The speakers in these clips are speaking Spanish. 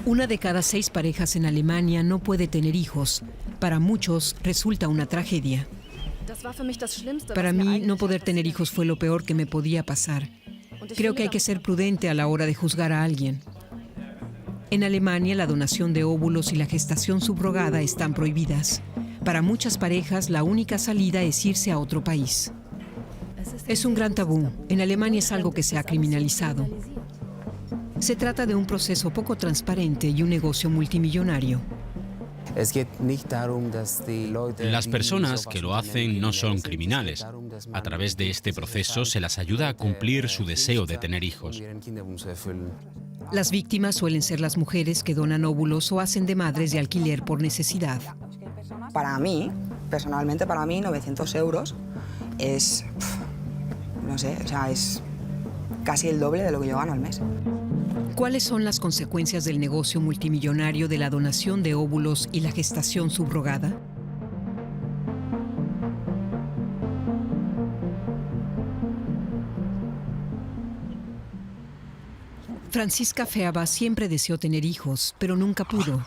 Una de cada 6 parejas en Alemania no puede tener hijos. Para muchos resulta una tragedia. Para mí, no poder tener hijos fue lo peor que me podía pasar. Creo que hay que ser prudente a la hora de juzgar a alguien. En Alemania, la donación de óvulos y la gestación subrogada están prohibidas. Para muchas parejas, la única salida es irse a otro país. Es un gran tabú. En Alemania es algo que se ha criminalizado. Se trata de un proceso poco transparente y un negocio multimillonario. Las personas que lo hacen no son criminales. A través de este proceso se las ayuda a cumplir su deseo de tener hijos. Las víctimas suelen ser las mujeres que donan óvulos o hacen de madres de alquiler por necesidad. Para mí, personalmente para mí, 900 euros es, no sé, o sea, es casi el doble de lo que yo gano al mes. ¿Cuáles son las consecuencias del negocio multimillonario de la donación de óvulos y la gestación subrogada? Franziska Färber siempre deseó tener hijos, pero nunca pudo.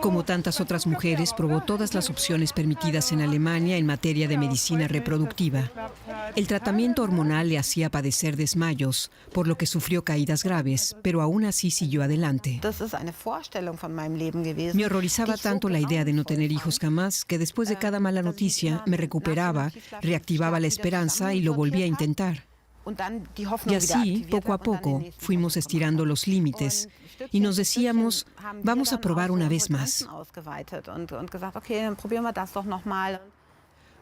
Como tantas otras mujeres, probó todas las opciones permitidas en Alemania en materia de medicina reproductiva. El tratamiento hormonal le hacía padecer desmayos, por lo que sufrió caídas graves, pero aún así siguió adelante. Me horrorizaba tanto la idea de no tener hijos jamás, que después de cada mala noticia me recuperaba, reactivaba la esperanza y lo volvía a intentar. Y así, poco a poco, fuimos estirando los límites y nos decíamos, vamos a probar una vez más.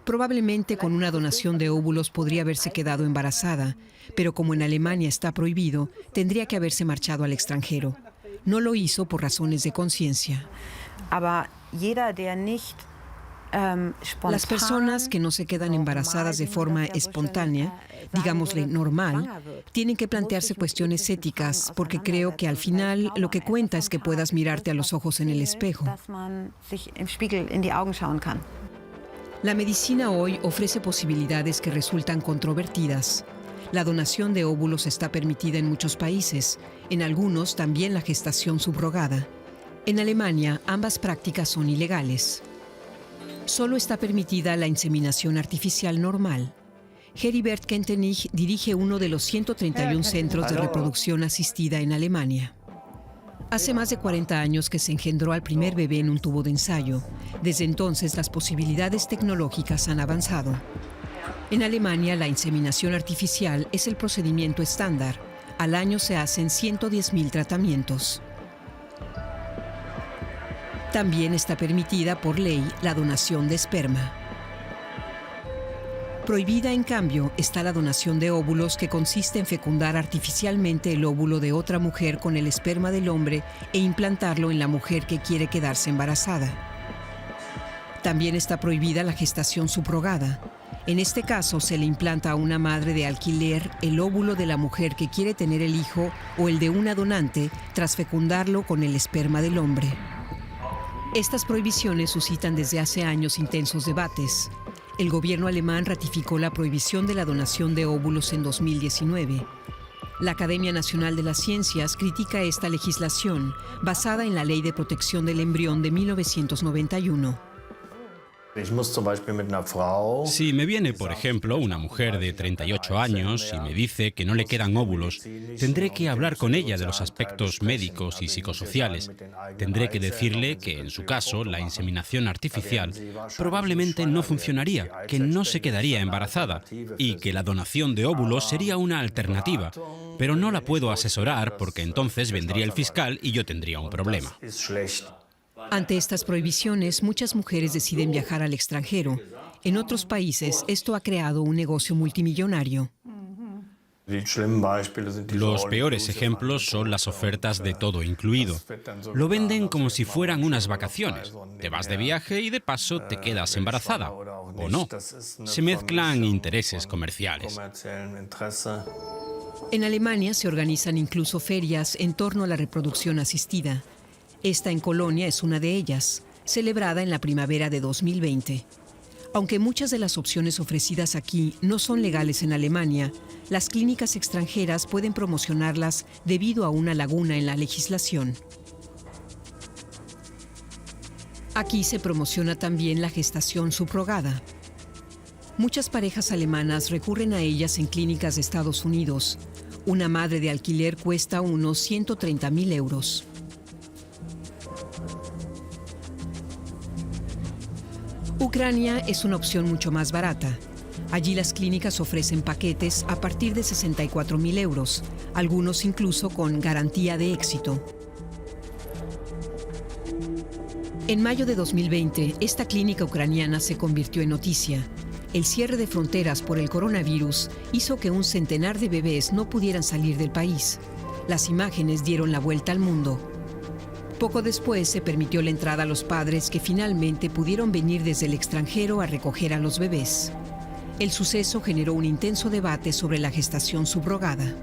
Probablemente con una donación de óvulos podría haberse quedado embarazada, pero como en Alemania está prohibido, tendría que haberse marchado al extranjero. No lo hizo por razones de conciencia. Las personas que no se quedan embarazadas de forma espontánea, digámosle normal, tienen que plantearse cuestiones éticas, porque creo que al final lo que cuenta es que puedas mirarte a los ojos en el espejo. La medicina hoy ofrece posibilidades que resultan controvertidas. La donación de óvulos está permitida en muchos países, en algunos también la gestación subrogada. En Alemania, ambas prácticas son ilegales. Solo está permitida la inseminación artificial normal. Heribert Kentenich dirige uno de los 131 centros de reproducción asistida en Alemania. Hace más de 40 años que se engendró al primer bebé en un tubo de ensayo. Desde entonces, las posibilidades tecnológicas han avanzado. En Alemania, la inseminación artificial es el procedimiento estándar. Al año se hacen 110.000 tratamientos. También está permitida por ley la donación de esperma. Prohibida, en cambio, está la donación de óvulos, que consiste en fecundar artificialmente el óvulo de otra mujer con el esperma del hombre e implantarlo en la mujer que quiere quedarse embarazada. También está prohibida la gestación subrogada. En este caso, se le implanta a una madre de alquiler el óvulo de la mujer que quiere tener el hijo o el de una donante tras fecundarlo con el esperma del hombre. Estas prohibiciones suscitan desde hace años intensos debates. El gobierno alemán ratificó la prohibición de la donación de óvulos en 2019. La Academia Nacional de las Ciencias critica esta legislación, basada en la Ley de Protección del Embrión de 1991. Si me viene, por ejemplo, una mujer de 38 años y me dice que no le quedan óvulos, tendré que hablar con ella de los aspectos médicos y psicosociales. Tendré que decirle que, en su caso, la inseminación artificial probablemente no funcionaría, que no se quedaría embarazada y que la donación de óvulos sería una alternativa. Pero no la puedo asesorar porque entonces vendría el fiscal y yo tendría un problema. Ante estas prohibiciones, muchas mujeres deciden viajar al extranjero. En otros países, esto ha creado un negocio multimillonario. Los peores ejemplos son las ofertas de todo incluido. Lo venden como si fueran unas vacaciones. Te vas de viaje y de paso te quedas embarazada. ¿O no? Se mezclan intereses comerciales. En Alemania se organizan incluso ferias en torno a la reproducción asistida. Esta en Colonia es una de ellas, celebrada en la primavera de 2020. Aunque muchas de las opciones ofrecidas aquí no son legales en Alemania, las clínicas extranjeras pueden promocionarlas debido a una laguna en la legislación. Aquí se promociona también la gestación subrogada. Muchas parejas alemanas recurren a ellas en clínicas de Estados Unidos. Una madre de alquiler cuesta unos 130.000 euros. Ucrania es una opción mucho más barata. Allí las clínicas ofrecen paquetes a partir de 64.000 euros, algunos incluso con garantía de éxito. En mayo de 2020, esta clínica ucraniana se convirtió en noticia. El cierre de fronteras por el coronavirus hizo que un centenar de bebés no pudieran salir del país. Las imágenes dieron la vuelta al mundo. Poco después se permitió la entrada a los padres que finalmente pudieron venir desde el extranjero a recoger a los bebés. El suceso generó un intenso debate sobre la gestación subrogada.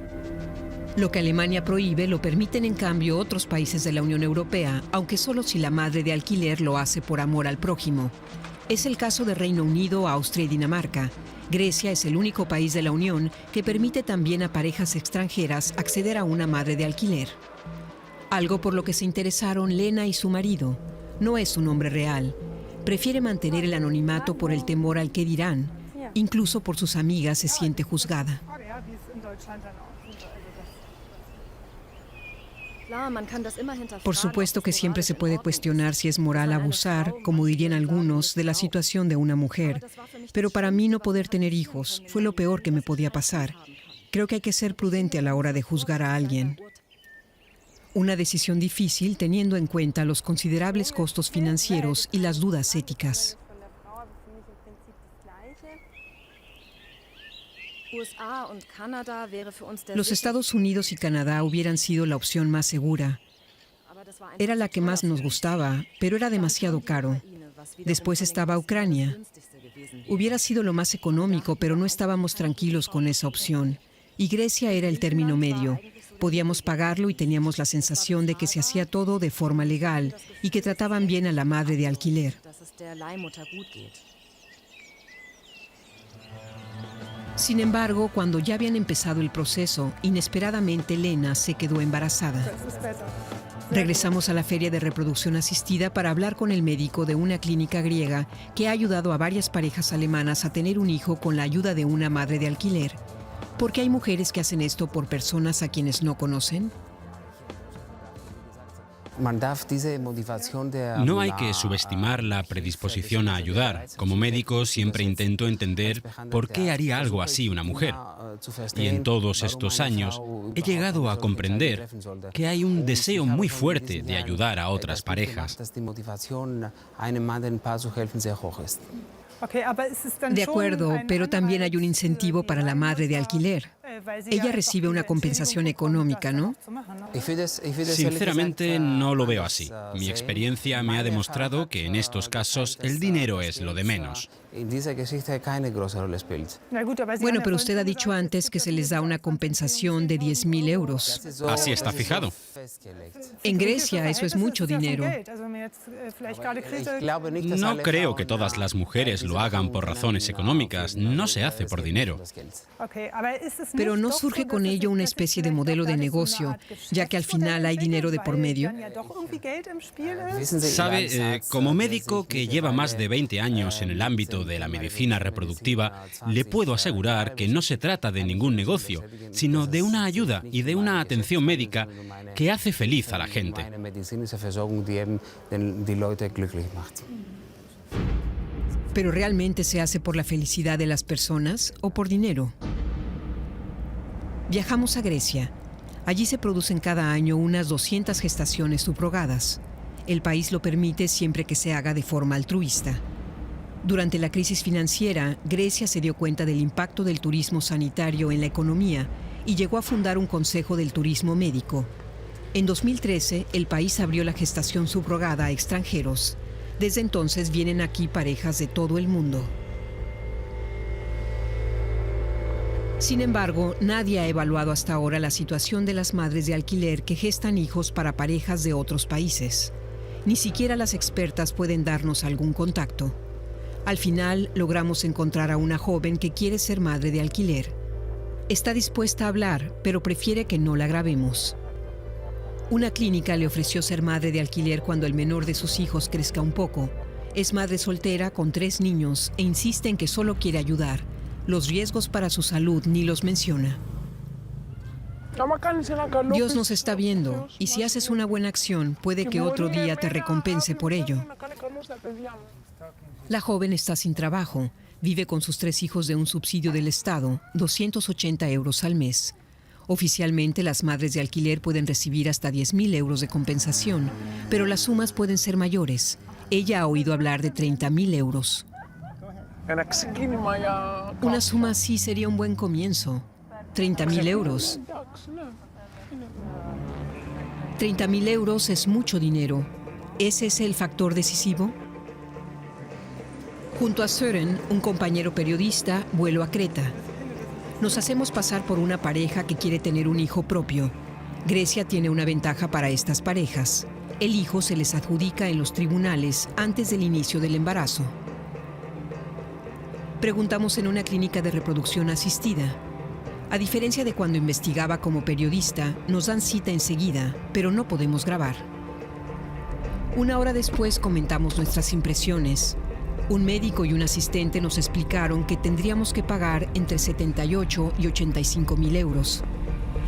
Lo que Alemania prohíbe lo permiten en cambio otros países de la Unión Europea, aunque solo si la madre de alquiler lo hace por amor al prójimo. Es el caso de Reino Unido, Austria y Dinamarca. Grecia es el único país de la Unión que permite también a parejas extranjeras acceder a una madre de alquiler. Algo por lo que se interesaron Lena y su marido. No es un hombre real. Prefiere mantener el anonimato por el temor al qué dirán. Incluso por sus amigas se siente juzgada. Por supuesto que siempre se puede cuestionar si es moral abusar, como dirían algunos, de la situación de una mujer. Pero para mí no poder tener hijos fue lo peor que me podía pasar. Creo que hay que ser prudente a la hora de juzgar a alguien. Una decisión difícil teniendo en cuenta los considerables costos financieros y las dudas éticas. Los Estados Unidos y Canadá hubieran sido la opción más segura. Era la que más nos gustaba, pero era demasiado caro. Después estaba Ucrania. Hubiera sido lo más económico, pero no estábamos tranquilos con esa opción. Y Grecia era el término medio. Podíamos pagarlo y teníamos la sensación de que se hacía todo de forma legal y que trataban bien a la madre de alquiler. Sin embargo, cuando ya habían empezado el proceso, inesperadamente Lena se quedó embarazada. Regresamos a la feria de reproducción asistida para hablar con el médico de una clínica griega que ha ayudado a varias parejas alemanas a tener un hijo con la ayuda de una madre de alquiler. ¿Por qué hay mujeres que hacen esto por personas a quienes no conocen? No hay que subestimar la predisposición a ayudar. Como médico siempre intento entender por qué haría algo así una mujer. Y en todos estos años he llegado a comprender que hay un deseo muy fuerte de ayudar a otras parejas. De acuerdo, pero también hay un incentivo para la madre de alquiler. Ella recibe una compensación económica, ¿no? Sinceramente, no lo veo así. Mi experiencia me ha demostrado que en estos casos el dinero es lo de menos. Bueno, pero usted ha dicho antes que se les da una compensación de 10.000 euros. Así está fijado. En Grecia eso es mucho dinero. No creo que todas las mujeres lo hagan por razones económicas. No se hace por dinero. Pero ¿no surge con ello una especie de modelo de negocio, ya que al final hay dinero de por medio? Sabe, como médico que lleva más de 20 años en el ámbito de la medicina reproductiva, le puedo asegurar que no se trata de ningún negocio, sino de una ayuda y de una atención médica que hace feliz a la gente. ¿Pero realmente se hace por la felicidad de las personas o por dinero? Viajamos a Grecia. Allí se producen cada año unas 200 gestaciones subrogadas. El país lo permite siempre que se haga de forma altruista. Durante la crisis financiera, Grecia se dio cuenta del impacto del turismo sanitario en la economía y llegó a fundar un consejo del turismo médico. En 2013, el país abrió la gestación subrogada a extranjeros. Desde entonces vienen aquí parejas de todo el mundo. Sin embargo, nadie ha evaluado hasta ahora la situación de las madres de alquiler que gestan hijos para parejas de otros países. Ni siquiera las expertas pueden darnos algún contacto. Al final, logramos encontrar a una joven que quiere ser madre de alquiler. Está dispuesta a hablar, pero prefiere que no la grabemos. Una clínica le ofreció ser madre de alquiler cuando el menor de sus hijos crezca un poco. Es madre soltera con 3 niños e insiste en que solo quiere ayudar. Los riesgos para su salud ni los menciona. Dios nos está viendo y si haces una buena acción, puede que otro día te recompense por ello. La joven está sin trabajo. Vive con sus 3 hijos de un subsidio del Estado, 280 euros al mes. Oficialmente, las madres de alquiler pueden recibir hasta 10.000 euros de compensación, pero las sumas pueden ser mayores. Ella ha oído hablar de 30.000 euros. Una suma así sería un buen comienzo. 30.000 euros. 30.000 euros es mucho dinero. ¿Ese es el factor decisivo? Junto a Søren, un compañero periodista, vuelo a Creta. Nos hacemos pasar por una pareja que quiere tener un hijo propio. Grecia tiene una ventaja para estas parejas. El hijo se les adjudica en los tribunales antes del inicio del embarazo. Preguntamos en una clínica de reproducción asistida. A diferencia de cuando investigaba como periodista, nos dan cita enseguida, pero no podemos grabar. 1 hora después comentamos nuestras impresiones. Un médico y un asistente nos explicaron que tendríamos que pagar entre 78 y 85.000 euros.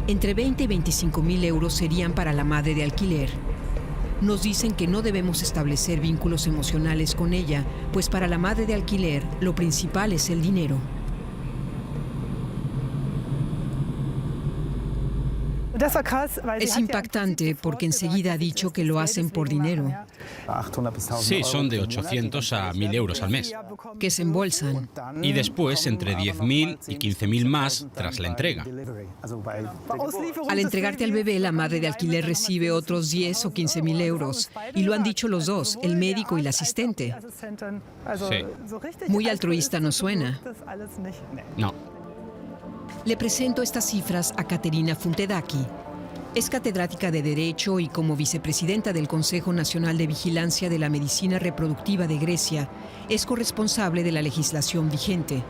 Entre 20 y 25.000 euros serían para la madre de alquiler. Nos dicen que no debemos establecer vínculos emocionales con ella, pues para la madre de alquiler lo principal es el dinero. Es impactante porque enseguida ha dicho que lo hacen por dinero. Sí, son de 800 a 1.000 euros al mes. Que se embolsan. Y después entre 10.000 y 15.000 más tras la entrega. Al entregarte al bebé, la madre de alquiler recibe otros 10 o 15.000 euros. Y lo han dicho los dos, el médico y la asistente. Sí. Muy altruista no suena. No. Le presento estas cifras a Katerina Funtedaki. Es catedrática de Derecho y como vicepresidenta del Consejo Nacional de Vigilancia de la Medicina Reproductiva de Grecia, es corresponsable de la legislación vigente.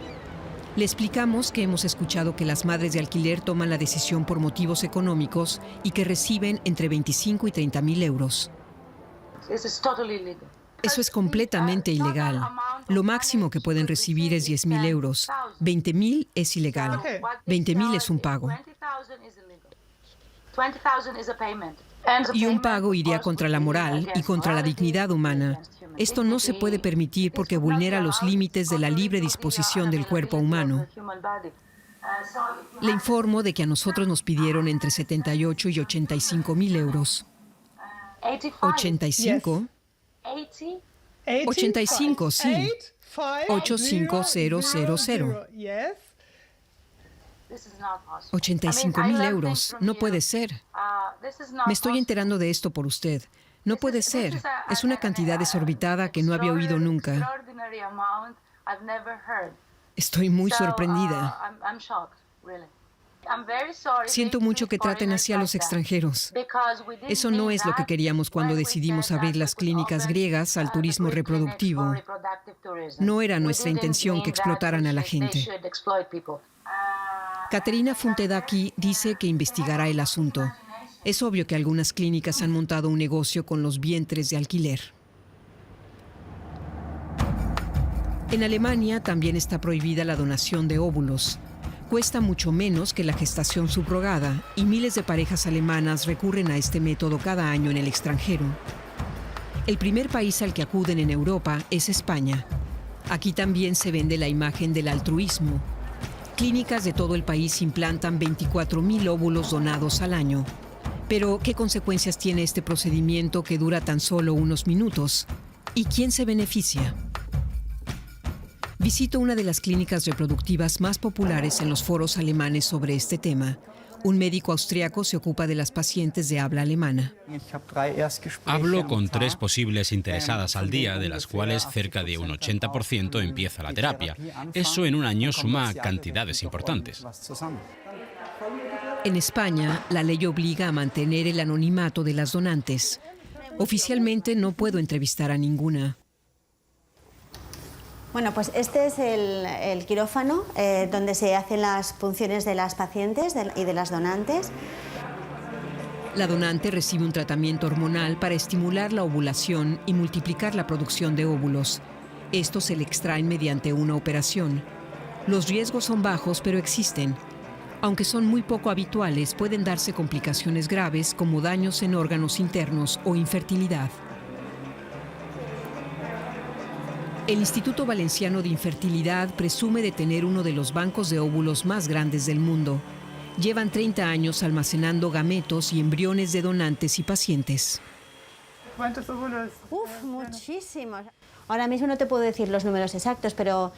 Le explicamos que hemos escuchado que las madres de alquiler toman la decisión por motivos económicos y que reciben entre 25 y 30.000 euros. Eso es completamente ilegal. Lo máximo que pueden recibir es 10.000 euros. 20.000 es ilegal. 20.000 es un pago. Y un pago iría contra la moral y contra la dignidad humana. Esto no se puede permitir porque vulnera los límites de la libre disposición del cuerpo humano. Le informo de que a nosotros nos pidieron entre 78 y 85.000 euros. 85. 85, sí. 85000. 85.000 euros. No puede ser. Me estoy enterando de esto por usted. No puede ser. Es una cantidad desorbitada que no había oído nunca. Estoy muy sorprendida. Siento mucho que traten así a los extranjeros. Eso no es lo que queríamos cuando decidimos abrir las clínicas griegas al turismo reproductivo. No era nuestra intención que explotaran a la gente. Katerina Funtedaki dice que investigará el asunto. Es obvio que algunas clínicas han montado un negocio con los vientres de alquiler. En Alemania también está prohibida la donación de óvulos. Cuesta mucho menos que la gestación subrogada y miles de parejas alemanas recurren a este método cada año en el extranjero. El primer país al que acuden en Europa es España. Aquí también se vende la imagen del altruismo. Clínicas de todo el país implantan 24.000 óvulos donados al año. Pero, ¿qué consecuencias tiene este procedimiento que dura tan solo unos minutos? ¿Y quién se beneficia? Visito una de las clínicas reproductivas más populares en los foros alemanes sobre este tema. Un médico austriaco se ocupa de las pacientes de habla alemana. Hablo con 3 posibles interesadas al día, de las cuales cerca de un 80% empieza la terapia. Eso en un año suma cantidades importantes. En España, la ley obliga a mantener el anonimato de las donantes. Oficialmente no puedo entrevistar a ninguna. Bueno, pues este es el quirófano donde se hacen las punciones de las pacientes y de las donantes. La donante recibe un tratamiento hormonal para estimular la ovulación y multiplicar la producción de óvulos. Estos se le extraen mediante una operación. Los riesgos son bajos, pero existen. Aunque son muy poco habituales, pueden darse complicaciones graves como daños en órganos internos o infertilidad. El Instituto Valenciano de Infertilidad presume de tener uno de los bancos de óvulos más grandes del mundo. Llevan 30 años almacenando gametos y embriones de donantes y pacientes. ¿Cuántos óvulos? Muchísimos. Ahora mismo no te puedo decir los números exactos, pero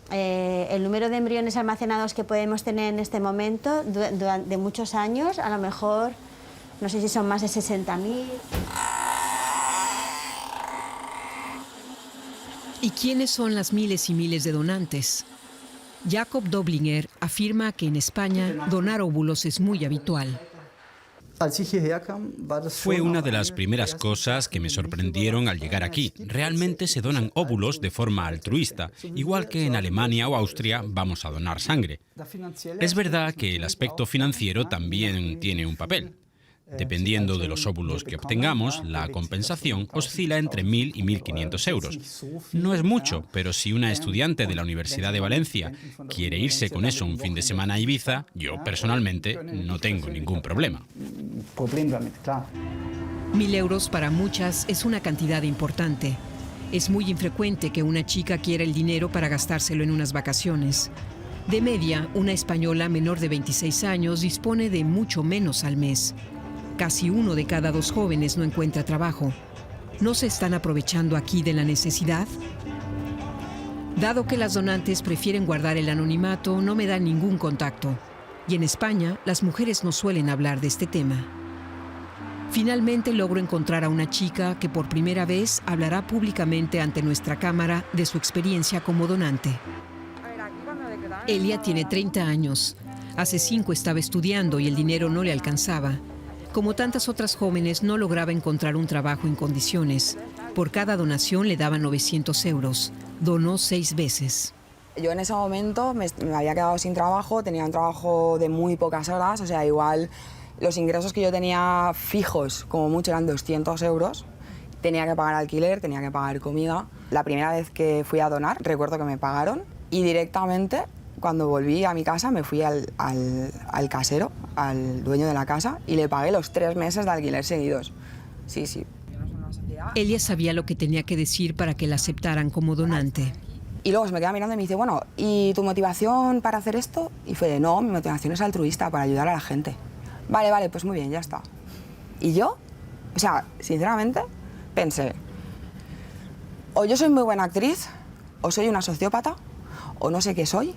el número de embriones almacenados que podemos tener en este momento, de muchos años, a lo mejor, no sé si son más de 60.000. ¿Y quiénes son las miles y miles de donantes? Jacob Doblinger afirma que en España donar óvulos es muy habitual. Fue una de las primeras cosas que me sorprendieron al llegar aquí. Realmente se donan óvulos de forma altruista, igual que en Alemania o Austria vamos a donar sangre. Es verdad que el aspecto financiero también tiene un papel. Dependiendo de los óvulos que obtengamos, la compensación oscila entre 1.000 y 1.500 euros. No es mucho, pero si una estudiante de la Universidad de Valencia quiere irse con eso un fin de semana a Ibiza, yo personalmente no tengo ningún problema. 1.000 euros para muchas es una cantidad importante. Es muy infrecuente que una chica quiera el dinero para gastárselo en unas vacaciones. De media, una española menor de 26 años dispone de mucho menos al mes. Casi 1 de cada 2 jóvenes no encuentra trabajo. ¿No se están aprovechando aquí de la necesidad? Dado que las donantes prefieren guardar el anonimato, no me dan ningún contacto. Y en España, las mujeres no suelen hablar de este tema. Finalmente logro encontrar a una chica que por primera vez hablará públicamente ante nuestra cámara de su experiencia como donante. Elia tiene 30 años. Hace 5 estaba estudiando y el dinero no le alcanzaba. Como tantas otras jóvenes, no lograba encontrar un trabajo en condiciones. Por cada donación le daban 900 euros. Donó 6 veces. Yo en ese momento me había quedado sin trabajo, tenía un trabajo de muy pocas horas, o sea, igual los ingresos que yo tenía fijos, como mucho, eran 200 euros. Tenía que pagar alquiler, tenía que pagar comida. La primera vez que fui a donar, recuerdo que me pagaron y directamente, cuando volví a mi casa, me fui al casero, al dueño de la casa, y le pagué los 3 meses de alquiler seguidos. Sí. Elia sabía lo que tenía que decir para que la aceptaran como donante. Y luego se me queda mirando y me dice, bueno, ¿y tu motivación para hacer esto? Y fue de, no, mi motivación es altruista, para ayudar a la gente. Vale, pues muy bien, ya está. Y yo, o sea, sinceramente, pensé, o yo soy muy buena actriz, o soy una sociópata, o no sé qué soy,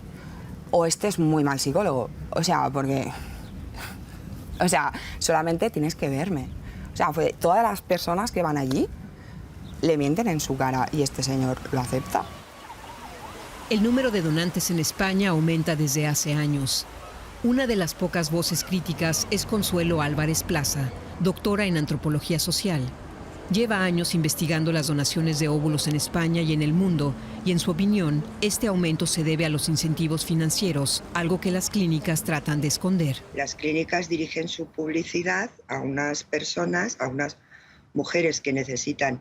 o este es muy mal psicólogo. O sea, porque... O sea, solamente tienes que verme. O sea, todas las personas que van allí le mienten en su cara y este señor lo acepta. El número de donantes en España aumenta desde hace años. Una de las pocas voces críticas es Consuelo Álvarez Plaza, doctora en antropología social. Lleva años investigando las donaciones de óvulos en España y en el mundo, y en su opinión, este aumento se debe a los incentivos financieros, algo que las clínicas tratan de esconder. Las clínicas dirigen su publicidad a unas personas, a unas mujeres que necesitan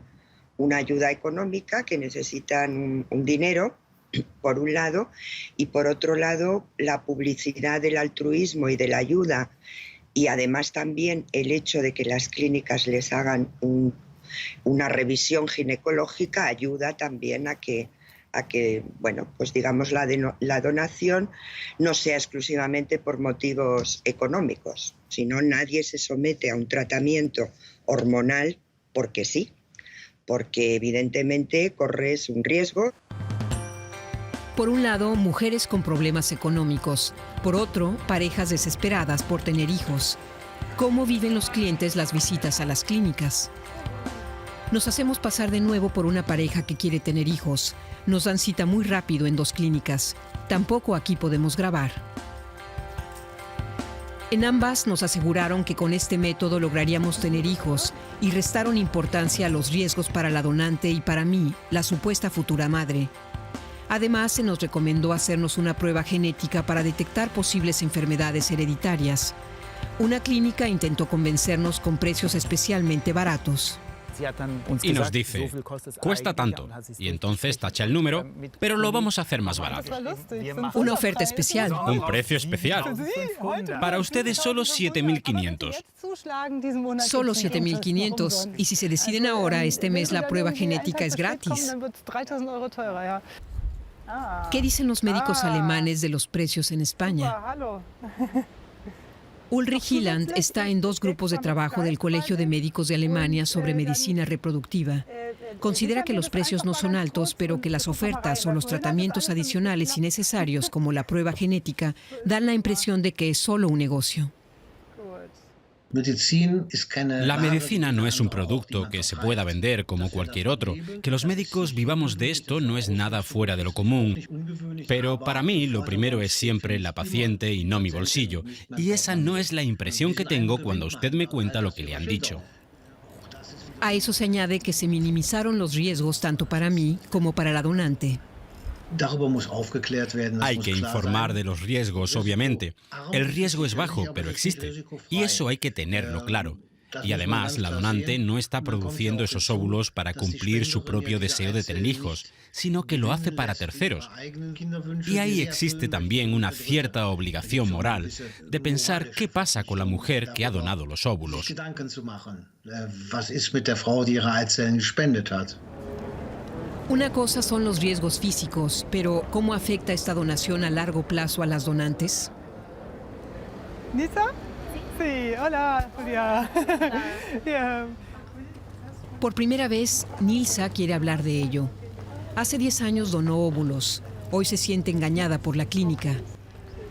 una ayuda económica, que necesitan un dinero, por un lado, y por otro lado, la publicidad del altruismo y de la ayuda, y además también el hecho de que las clínicas les hagan una revisión ginecológica ayuda también a que bueno, pues digamos la donación no sea exclusivamente por motivos económicos, sino nadie se somete a un tratamiento hormonal porque sí, porque evidentemente corres un riesgo. Por un lado, mujeres con problemas económicos. Por otro, parejas desesperadas por tener hijos. ¿Cómo viven los clientes las visitas a las clínicas? Nos hacemos pasar de nuevo por una pareja que quiere tener hijos. Nos dan cita muy rápido en 2 clínicas. Tampoco aquí podemos grabar. En ambas nos aseguraron que con este método lograríamos tener hijos y restaron importancia a los riesgos para la donante y para mí, la supuesta futura madre. Además, se nos recomendó hacernos una prueba genética para detectar posibles enfermedades hereditarias. Una clínica intentó convencernos con precios especialmente baratos. Y nos dice, cuesta tanto, y entonces tacha el número, pero lo vamos a hacer más barato. Una oferta especial. Un precio especial. Para ustedes solo 7.500. Solo 7.500. Y si se deciden ahora, este mes la prueba genética es gratis. ¿Qué dicen los médicos alemanes de los precios en España? Ulrich Hieland está en 2 grupos de trabajo del Colegio de Médicos de Alemania sobre medicina reproductiva. Considera que los precios no son altos, pero que las ofertas o los tratamientos adicionales y necesarios, como la prueba genética, dan la impresión de que es solo un negocio. La medicina no es un producto que se pueda vender como cualquier otro. Que los médicos vivamos de esto no es nada fuera de lo común. Pero para mí lo primero es siempre la paciente y no mi bolsillo. Y esa no es la impresión que tengo cuando usted me cuenta lo que le han dicho. A eso se añade que se minimizaron los riesgos tanto para mí como para la donante. Hay que informar de los riesgos, obviamente. El riesgo es bajo, pero existe. Y eso hay que tenerlo claro. Y además, la donante no está produciendo esos óvulos para cumplir su propio deseo de tener hijos, sino que lo hace para terceros. Y ahí existe también una cierta obligación moral de pensar qué pasa con la mujer que ha donado los óvulos. Una cosa son los riesgos físicos, pero ¿cómo afecta esta donación a largo plazo a las donantes? ¿Nisa? Sí, hola, Julia. Por primera vez, Nilsa quiere hablar de ello. Hace 10 años donó óvulos. Hoy se siente engañada por la clínica.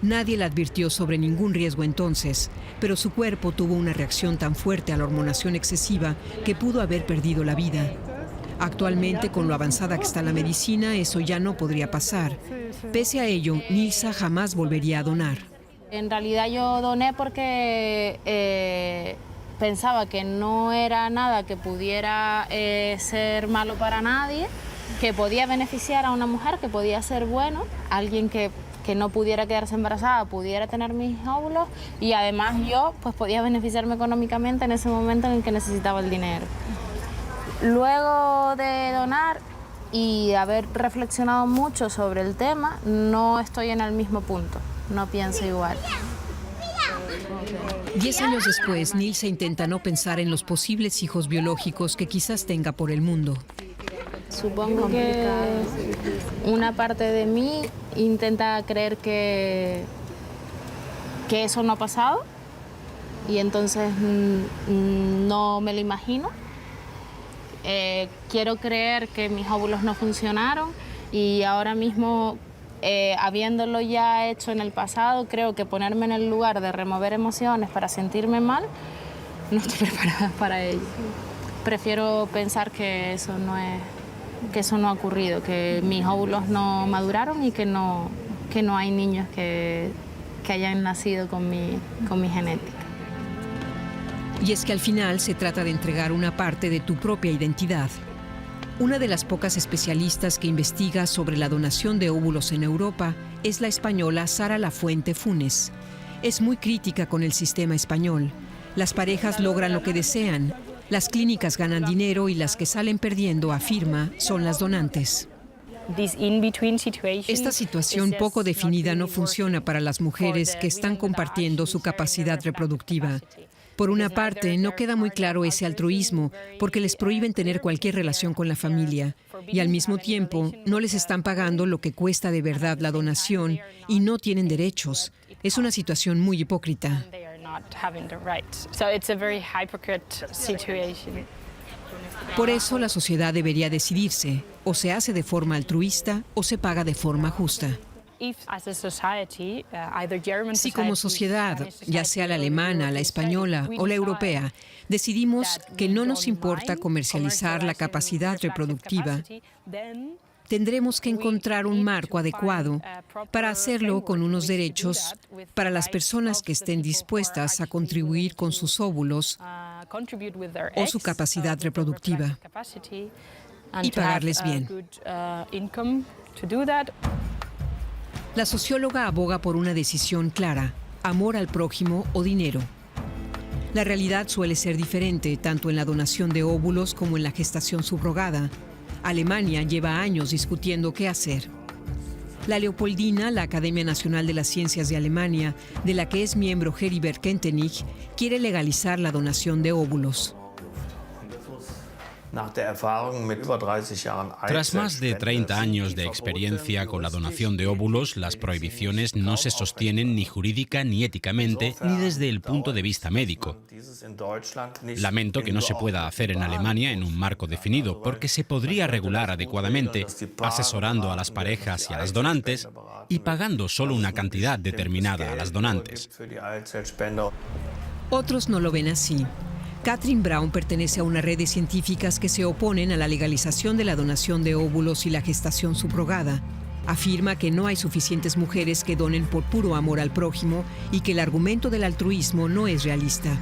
Nadie la advirtió sobre ningún riesgo entonces, pero su cuerpo tuvo una reacción tan fuerte a la hormonación excesiva que pudo haber perdido la vida. Actualmente, con lo avanzada que está la medicina, eso ya no podría pasar. Pese a ello, Nilsa jamás volvería a donar. En realidad yo doné porque pensaba que no era nada que pudiera ser malo para nadie, que podía beneficiar a una mujer, que podía ser bueno, alguien que no pudiera quedarse embarazada, pudiera tener mis óvulos y además yo pues podía beneficiarme económicamente en ese momento en el que necesitaba el dinero. Luego de donar y haber reflexionado mucho sobre el tema, no estoy en el mismo punto, no pienso igual. 10 años después, Nilsa intenta no pensar en los posibles hijos biológicos que quizás tenga por el mundo. Supongo que una parte de mí intenta creer que eso no ha pasado y entonces no me lo imagino. Quiero creer que mis óvulos no funcionaron y ahora mismo, habiéndolo ya hecho en el pasado, creo que ponerme en el lugar de remover emociones para sentirme mal, no estoy preparada para ello. Prefiero pensar que eso no ha ocurrido, que mis óvulos no maduraron y que no hay niños que hayan nacido con mi genética. Y es que al final se trata de entregar una parte de tu propia identidad. Una de las pocas especialistas que investiga sobre la donación de óvulos en Europa es la española Sara Lafuente Funes. Es muy crítica con el sistema español. Las parejas logran lo que desean, las clínicas ganan dinero y las que salen perdiendo, afirma, son las donantes. Esta situación poco definida no funciona para las mujeres que están compartiendo su capacidad reproductiva. Por una parte, no queda muy claro ese altruismo porque les prohíben tener cualquier relación con la familia y al mismo tiempo no les están pagando lo que cuesta de verdad la donación y no tienen derechos. Es una situación muy hipócrita. Por eso la sociedad debería decidirse, o se hace de forma altruista o se paga de forma justa. Si como sociedad, ya sea la alemana, la española o la europea, decidimos que no nos importa comercializar la capacidad reproductiva, tendremos que encontrar un marco adecuado para hacerlo con unos derechos para las personas que estén dispuestas a contribuir con sus óvulos o su capacidad reproductiva y pagarles bien. La socióloga aboga por una decisión clara: amor al prójimo o dinero. La realidad suele ser diferente, tanto en la donación de óvulos como en la gestación subrogada. Alemania lleva años discutiendo qué hacer. La Leopoldina, la Academia Nacional de las Ciencias de Alemania, de la que es miembro Heribert Kentenich, quiere legalizar la donación de óvulos. Tras más de 30 años de experiencia con la donación de óvulos, las prohibiciones no se sostienen ni jurídica ni éticamente, ni desde el punto de vista médico. Lamento que no se pueda hacer en Alemania en un marco definido, porque se podría regular adecuadamente, asesorando a las parejas y a las donantes y pagando solo una cantidad determinada a las donantes. Otros no lo ven así. Katrin Braun pertenece a una red de científicas que se oponen a la legalización de la donación de óvulos y la gestación subrogada. Afirma que no hay suficientes mujeres que donen por puro amor al prójimo y que el argumento del altruismo no es realista.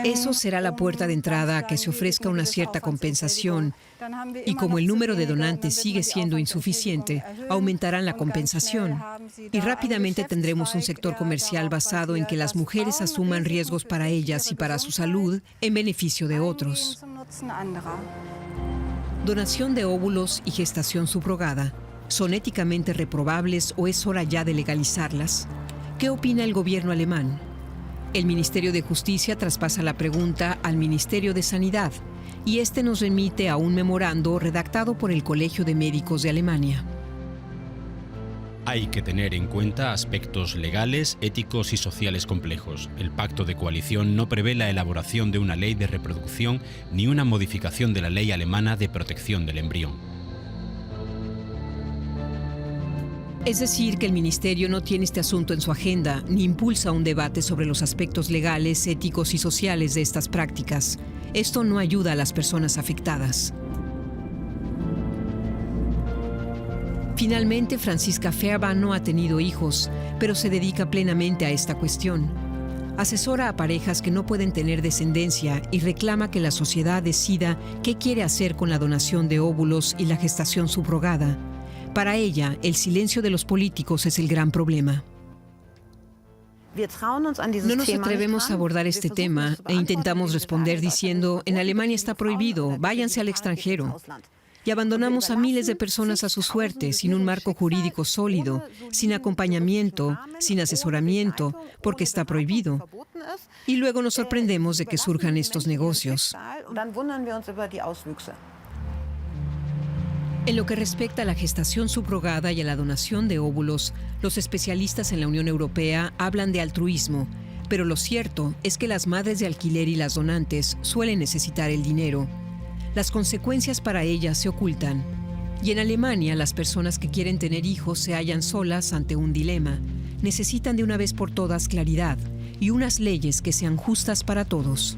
Eso será la puerta de entrada a que se ofrezca una cierta compensación, y como el número de donantes sigue siendo insuficiente, aumentarán la compensación. Y rápidamente tendremos un sector comercial basado en que las mujeres asuman riesgos para ellas y para su salud en beneficio de otros. ¿Donación de óvulos y gestación subrogada son éticamente reprobables o es hora ya de legalizarlas? ¿Qué opina el gobierno alemán? El Ministerio de Justicia traspasa la pregunta al Ministerio de Sanidad y este nos remite a un memorando redactado por el Colegio de Médicos de Alemania. Hay que tener en cuenta aspectos legales, éticos y sociales complejos. El pacto de coalición no prevé la elaboración de una ley de reproducción ni una modificación de la ley alemana de protección del embrión. Es decir, que el Ministerio no tiene este asunto en su agenda ni impulsa un debate sobre los aspectos legales, éticos y sociales de estas prácticas. Esto no ayuda a las personas afectadas. Finalmente, Franziska Fairbairn no ha tenido hijos, pero se dedica plenamente a esta cuestión. Asesora a parejas que no pueden tener descendencia y reclama que la sociedad decida qué quiere hacer con la donación de óvulos y la gestación subrogada. Para ella, el silencio de los políticos es el gran problema. No nos atrevemos a abordar este tema e intentamos responder diciendo, en Alemania está prohibido, váyanse al extranjero. Y abandonamos a miles de personas a su suerte, sin un marco jurídico sólido, sin acompañamiento, sin asesoramiento, porque está prohibido. Y luego nos sorprendemos de que surjan estos negocios. En lo que respecta a la gestación subrogada y a la donación de óvulos, los especialistas en la Unión Europea hablan de altruismo, pero lo cierto es que las madres de alquiler y las donantes suelen necesitar el dinero. Las consecuencias para ellas se ocultan. Y en Alemania, las personas que quieren tener hijos se hallan solas ante un dilema. Necesitan de una vez por todas claridad y unas leyes que sean justas para todos.